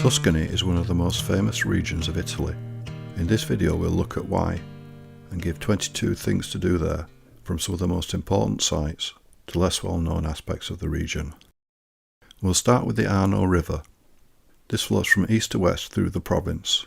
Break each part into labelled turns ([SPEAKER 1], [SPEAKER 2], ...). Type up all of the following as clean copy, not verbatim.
[SPEAKER 1] Tuscany is one of the most famous regions of Italy. In this video we'll look at why and give 22 things to do there, from some of the most important sites to less well known aspects of the region. We'll start with the Arno River. This flows from east to west through the province,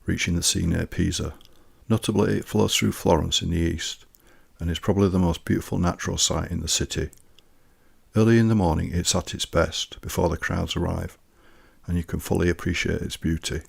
[SPEAKER 1] reaching the sea near Pisa. Notably, it flows through Florence in the east and is probably the most beautiful natural site in the city. Early in the morning it's at its best before the crowds arrive, and you can fully appreciate its beauty.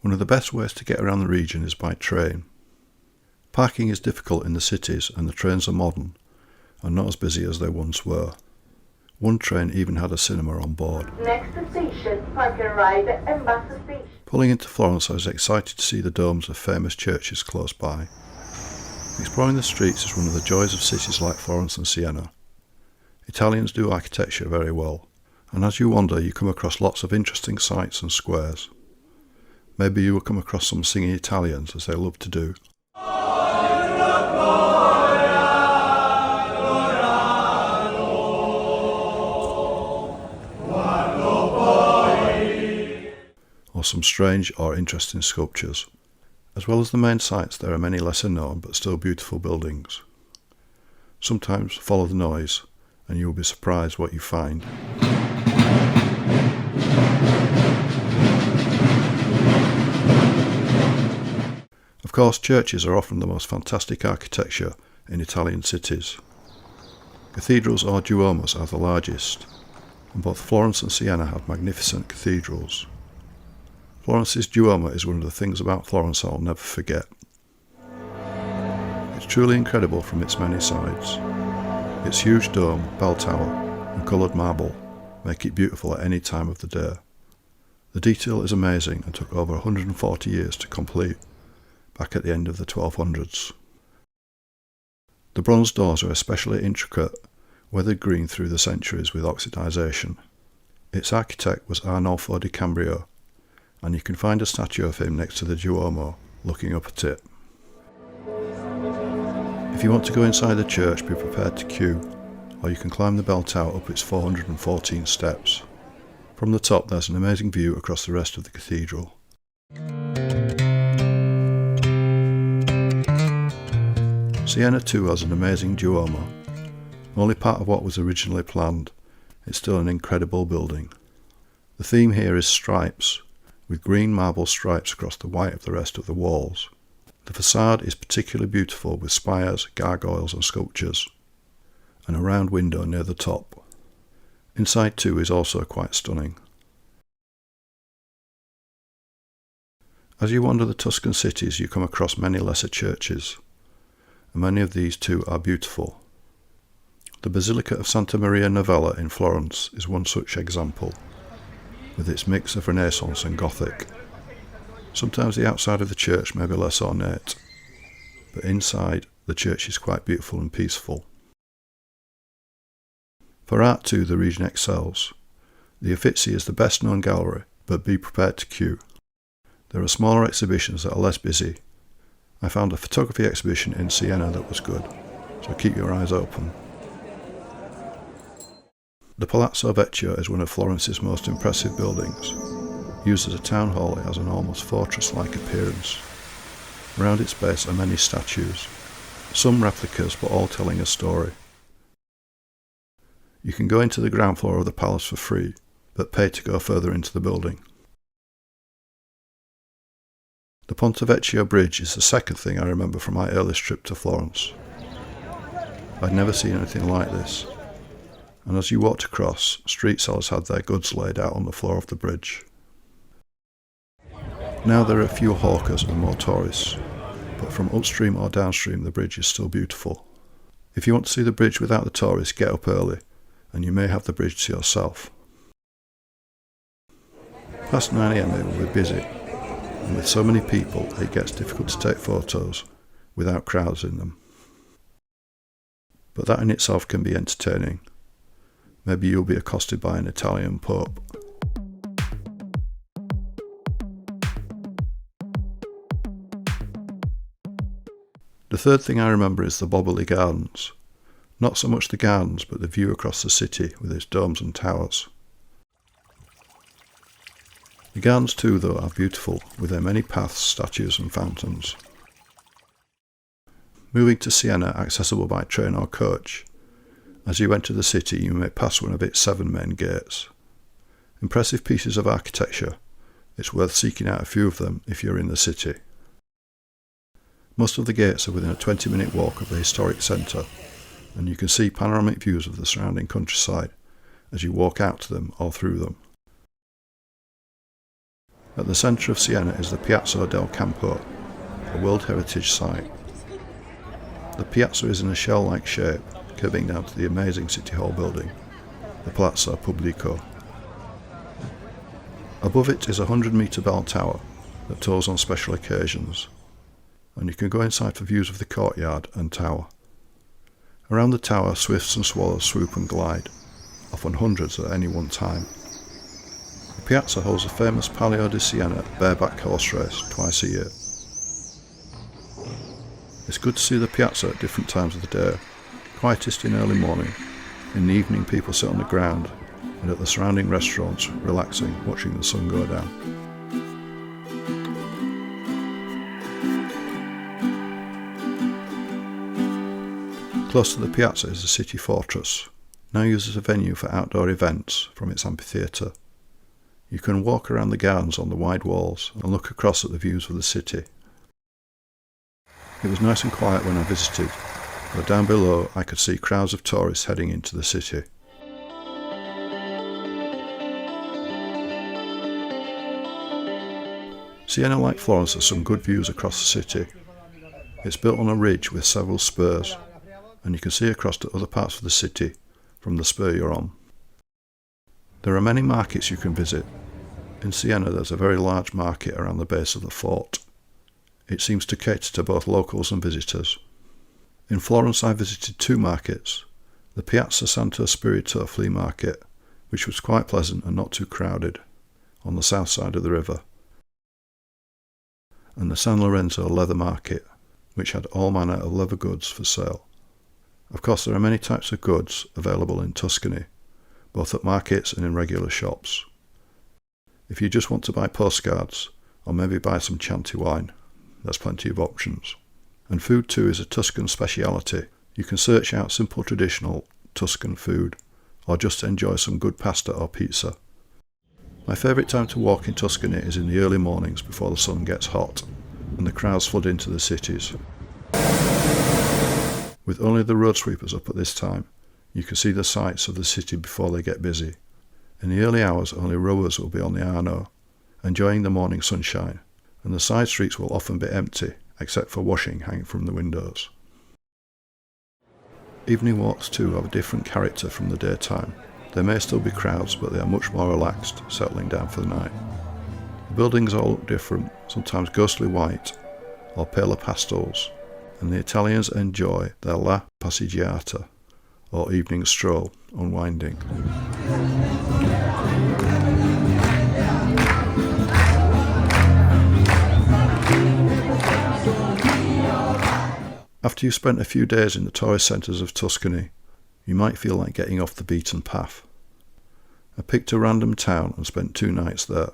[SPEAKER 1] One of the best ways to get around the region is by train. Parking is difficult in the cities and the trains are modern and not as busy as they once were. One train even had a cinema on board.
[SPEAKER 2] Next station, Park and Ride and Bus Station.
[SPEAKER 1] Pulling into Florence, I was excited to see the domes of famous churches close by. Exploring the streets is one of the joys of cities like Florence and Siena. Italians do architecture very well, and as you wander you come across lots of interesting sights and squares. Maybe you will come across some singing Italians, as they love to do. Or some strange or interesting sculptures. As well as the main sites, there are many lesser known but still beautiful buildings. Sometimes follow the noise and you will be surprised what you find. Of course, churches are often the most fantastic architecture in Italian cities. Cathedrals or duomos are the largest, and both Florence and Siena have magnificent cathedrals. Florence's Duomo is one of the things about Florence I'll never forget. It's truly incredible from its many sides. Its huge dome, bell tower and coloured marble make it beautiful at any time of the day. The detail is amazing and took over 140 years to complete, back at the end of the 1200s. The bronze doors are especially intricate, weathered green through the centuries with oxidisation. Its architect was Arnolfo di Cambrio, and you can find a statue of him next to the Duomo, looking up at it. If you want to go inside the church, be prepared to queue, or you can climb the bell tower up its 414 steps. From the top there's an amazing view across the rest of the cathedral. Siena too has an amazing Duomo. Only part of what was originally planned, it's still an incredible building. The theme here is stripes, with green marble stripes across the white of the rest of the walls. The facade is particularly beautiful with spires, gargoyles and sculptures, and a round window near the top. Inside too is also quite stunning. As you wander the Tuscan cities you come across many lesser churches, and many of these too are beautiful. The Basilica of Santa Maria Novella in Florence is one such example, with its mix of Renaissance and Gothic. Sometimes the outside of the church may be less ornate, but inside the church is quite beautiful and peaceful. For art too the region excels. The Uffizi is the best known gallery, but be prepared to queue. There are smaller exhibitions that are less busy. I found a photography exhibition in Siena that was good, so keep your eyes open. The Palazzo Vecchio is one of Florence's most impressive buildings. Used as a town hall, it has an almost fortress-like appearance. Around its base are many statues, some replicas but all telling a story. You can go into the ground floor of the palace for free, but pay to go further into the building. The Ponte Vecchio Bridge is the second thing I remember from my earliest trip to Florence. I'd never seen anything like this, and as you walked across, street sellers had their goods laid out on the floor of the bridge. Now there are fewer hawkers and more tourists, but from upstream or downstream the bridge is still beautiful. If you want to see the bridge without the tourists, get up early, and you may have the bridge to yourself. Past 9 AM it will be busy, and with so many people it gets difficult to take photos without crowds in them. But that in itself can be entertaining. Maybe you'll be accosted by an Italian pope. The third thing I remember is the Boboli Gardens. Not so much the gardens, but the view across the city with its domes and towers. The gardens too, though, are beautiful, with their many paths, statues and fountains. Moving to Siena, accessible by train or coach. As you enter the city, you may pass one of its 7 main gates. Impressive pieces of architecture. It's worth seeking out a few of them if you're in the city. Most of the gates are within a 20-minute walk of the historic centre, and you can see panoramic views of the surrounding countryside as you walk out to them or through them. At the centre of Siena is the Piazza del Campo, a World Heritage Site. The piazza is in a shell-like shape, curving down to the amazing City Hall building, the Palazzo Pubblico. Above it is a 100-metre bell tower that tours on special occasions, and you can go inside for views of the courtyard and tower. Around the tower, swifts and swallows swoop and glide, often hundreds at any one time. The piazza holds the famous Palio di Siena bareback horse race twice a year. It's good to see the piazza at different times of the day, quietest in early morning. In the evening people sit on the ground and at the surrounding restaurants, relaxing, watching the sun go down. Close to the piazza is the city fortress, now used as a venue for outdoor events from its amphitheatre. You can walk around the gardens on the wide walls and look across at the views of the city. It was nice and quiet when I visited, but down below I could see crowds of tourists heading into the city. Siena, like Florence, has some good views across the city. It's built on a ridge with several spurs, and you can see across to other parts of the city from the spur you're on. There are many markets you can visit. In Siena there's a very large market around the base of the fort. It seems to cater to both locals and visitors. In Florence I visited 2 markets, the Piazza Santo Spirito flea market, which was quite pleasant and not too crowded, on the south side of the river, and the San Lorenzo leather market, which had all manner of leather goods for sale. Of course there are many types of goods available in Tuscany, both at markets and in regular shops. If you just want to buy postcards, or maybe buy some Chianti wine, there's plenty of options. And food too is a Tuscan speciality. You can search out simple traditional Tuscan food, or just enjoy some good pasta or pizza. My favourite time to walk in Tuscany is in the early mornings before the sun gets hot, and the crowds flood into the cities. With only the road sweepers up at this time, you can see the sights of the city before they get busy. In the early hours only rowers will be on the Arno, enjoying the morning sunshine, and the side streets will often be empty, except for washing hanging from the windows. Evening walks too have a different character from the daytime. There may still be crowds, but they are much more relaxed, settling down for the night. The buildings all look different, sometimes ghostly white, or paler pastels, and the Italians enjoy their La Passeggiata, or evening stroll, unwinding. After you've spent a few days in the tourist centres of Tuscany, you might feel like getting off the beaten path. I picked a random town and spent 2 nights there,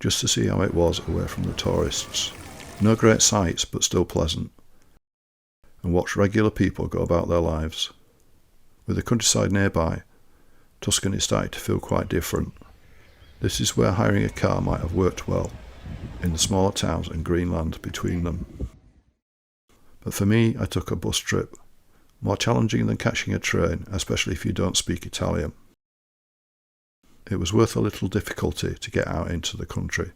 [SPEAKER 1] just to see how it was away from the tourists. No great sights, but still pleasant, and watched regular people go about their lives. With the countryside nearby, Tuscany started to feel quite different. This is where hiring a car might have worked well, in the smaller towns and green land between them. But for me, I took a bus trip, more challenging than catching a train, especially if you don't speak Italian. It was worth a little difficulty to get out into the country.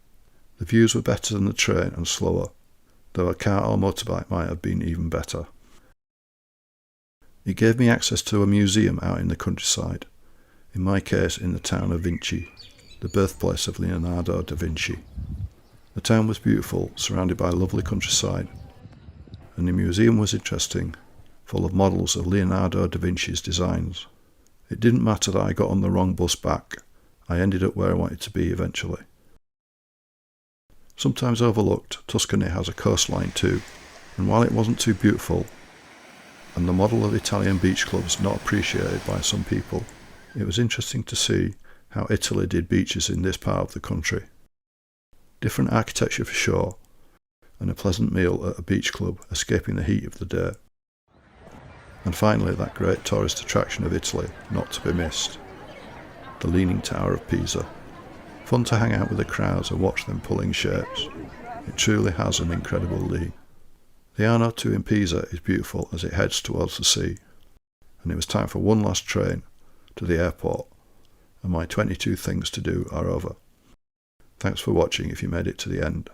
[SPEAKER 1] The views were better than the train and slower, though a car or motorbike might have been even better. It gave me access to a museum out in the countryside, in my case in the town of Vinci, the birthplace of Leonardo da Vinci. The town was beautiful, surrounded by lovely countryside, and the museum was interesting, full of models of Leonardo da Vinci's designs. It didn't matter that I got on the wrong bus back, I ended up where I wanted to be eventually. Sometimes overlooked, Tuscany has a coastline too, and while it wasn't too beautiful, and the model of Italian beach clubs not appreciated by some people, it was interesting to see how Italy did beaches in this part of the country. different architecture for sure, and a pleasant meal at a beach club escaping the heat of the day. And finally, that great tourist attraction of Italy, not to be missed, the Leaning Tower of Pisa. Fun to hang out with the crowds and watch them pulling shapes. It truly has an incredible lean. The Arno 2 in Pisa is beautiful as it heads towards the sea, and it was time for one last train to the airport, and my 22 things to do are over. Thanks for watching if you made it to the end.